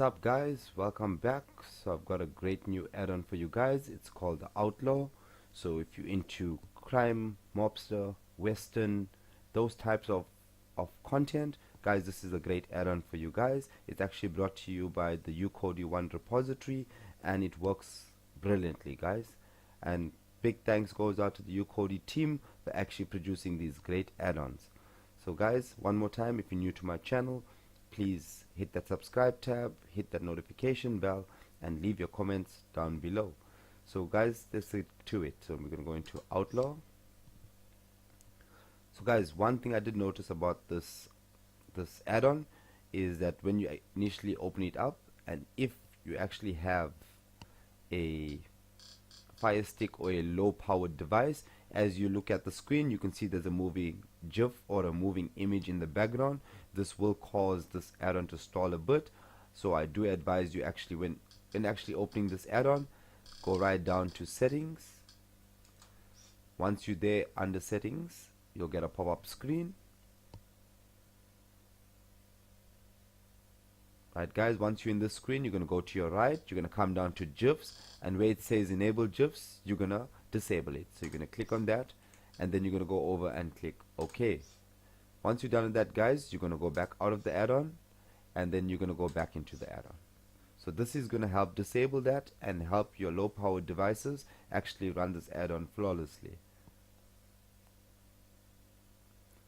What's up guys, welcome back. So I've got a great new add-on for you guys. It's called the Outlaw. So if you're into crime, mobster, western, those types of content, guys, this is a great add-on for you guys. It's actually brought to you by the Kodi 1 repository, and it works brilliantly, guys. And big thanks goes out to the Kodi team for actually producing these great add-ons. So guys, one more time, if you're new to my channel, please hit that subscribe tab, hit that notification bell, and leave your comments down below. So guys, let's get to it. So we're going to go into Outlaw. So guys, one thing I did notice about this add-on is that when you initially open it up, and if you actually have a Fire Stick or a low powered device, as you look at the screen you can see there's a moving GIF or a moving image in the background. This will cause this add-on to stall a bit, so I do advise you actually when actually opening this add-on, go right down to settings. Once you're there under settings, you'll get a pop-up screen. Right guys, once you're in this screen, you're going to go to your right, you're going to come down to GIFs, and where it says enable GIFs, you're going to disable it. So you're going to click on that, and then you're going to go over and click OK. Once you're done with that guys, you're going to go back out of the add-on, and then you're going to go back into the add-on. So this is going to help disable that and help your low powered devices actually run this add-on flawlessly.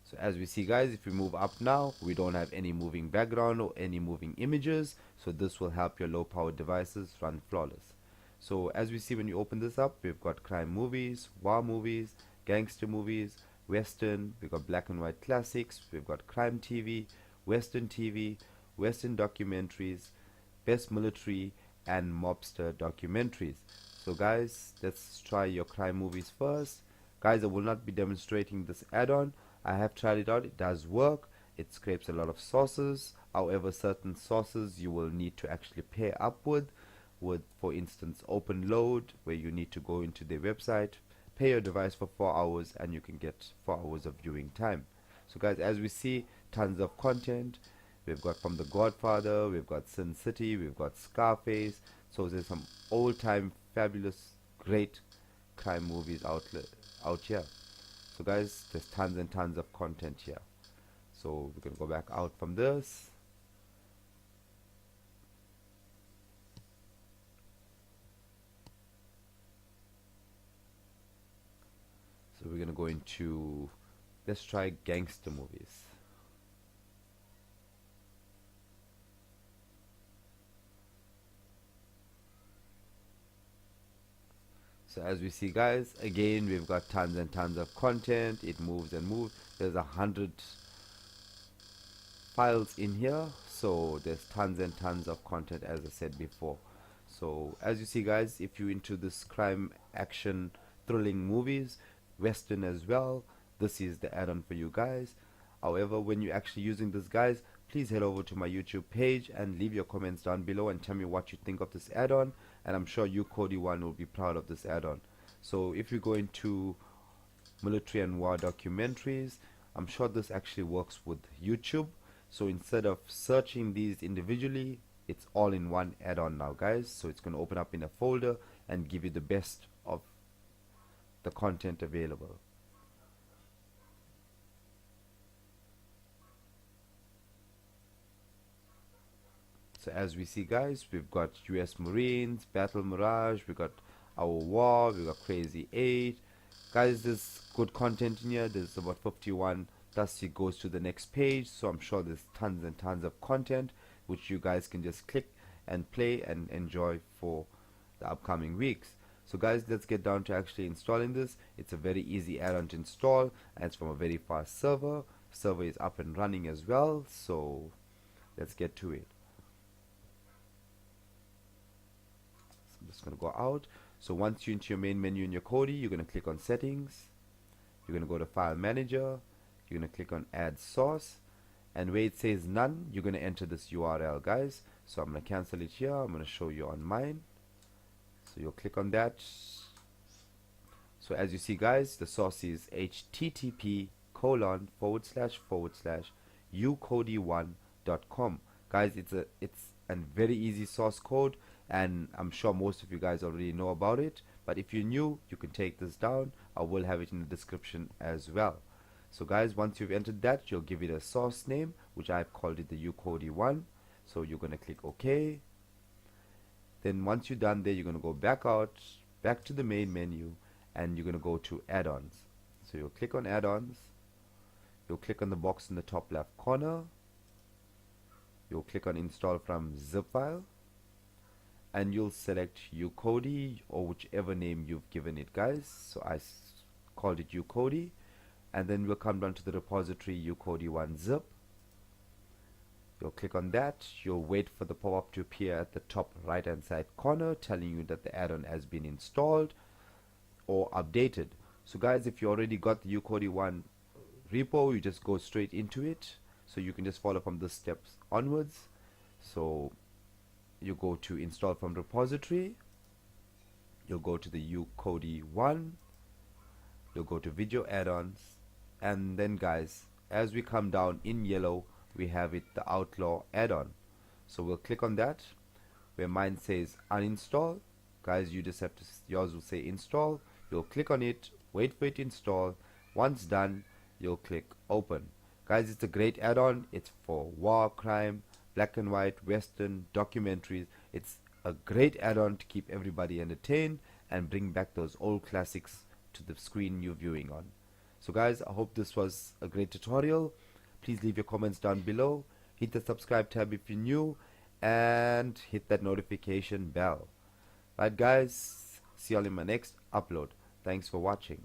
So as we see guys, if we move up now, we don't have any moving background or any moving images, so this will help your low powered devices run flawless. So as we see when you open this up, we've got crime movies, war movies, gangster movies, western, we've got black and white classics, we've got crime TV, western documentaries, best military, and mobster documentaries. So guys, let's try your crime movies first. Guys, I will not be demonstrating this add-on. I have tried it out, it does work. It scrapes a lot of sources. However, certain sources you will need to actually pair up with, for instance open load, where you need to go into their website, pay your device for 4 hours, and you can get 4 hours of viewing time. So guys, as we see, tons of content. We've got from The Godfather, we've got Sin City, we've got Scarface. So there's some old time fabulous great crime movies out here. So guys, there's tons and tons of content here. So we're gonna go back out from this. So we're gonna go into, let's try gangster movies. So as we see guys, again we've got tons and tons of content. It moves and moves. There's 100 files in here, so there's tons and tons of content, as I said before. So as you see guys, if you're into this crime, action, thrilling movies, western as well, this is the add-on for you guys. However, when you're actually using this guys, please head over to my YouTube page and leave your comments down below and tell me what you think of this add-on, and I'm sure you Kodi 1 will be proud of this add-on. So if you go into military and war documentaries, I'm sure this actually works with YouTube. So instead of searching these individually, it's all in one add-on now guys. So it's going to open up in a folder and give you the best of the content available. So as we see guys, we've got US Marines, Battle Mirage, we've got our war, we've got Crazy 8. Guys, there's good content in here. There's about 51, thus it goes to the next page. So I'm sure there's tons and tons of content which you guys can just click and play and enjoy for the upcoming weeks. So guys, let's get down to actually installing this. It's a very easy add-on to install, and it's from a very fast server. Server is up and running as well, so let's get to it. So I'm just going to go out. So once you're into your main menu in your Kodi, you're going to click on settings, you're going to go to file manager, you're going to click on add source, and where it says none, you're going to enter this URL guys. So I'm going to cancel it here. I'm going to show you on mine. So you'll click on that. So as you see guys, the source is http:// ukodi1.com. Guys, it's and very easy source code, and I'm sure most of you guys already know about it, but if you're new, you can take this down. I will have it in the description as well. So guys, once you've entered that, you'll give it a source name, which I've called it the Kodi 1. So you're going to click OK. Then once you're done there, you're going to go back to the main menu, and you're going to go to add-ons. So you'll click on add-ons. You'll click on the box in the top left corner. You'll click on install from zip file, and you'll select Kodi or whichever name you've given it, guys. So I called it Kodi, and then we'll come down to the repository Kodi 1 zip. You'll click on that. You'll wait for the pop-up to appear at the top right hand side corner telling you that the add-on has been installed or updated. So guys, if you already got the Kodi 1 repo, you just go straight into it. So you can just follow from the steps onwards. So you go to install from repository, you'll go to the Kodi 1, you'll go to video add-ons, and then guys, as we come down in yellow, we have it, the Outlaw add-on. So we'll click on that. Where mine says uninstall, guys, you just have to, yours will say install. You'll click on it, wait for it to install. Once done, you'll click open. Guys, it's a great add-on. It's for war, crime, black and white, western, documentaries. It's a great add-on to keep everybody entertained and bring back those old classics to the screen you're viewing on. So guys, I hope this was a great tutorial. Please leave your comments down below. Hit the subscribe tab if you're new, and hit that notification bell. Right guys, see you all in my next upload. Thanks for watching.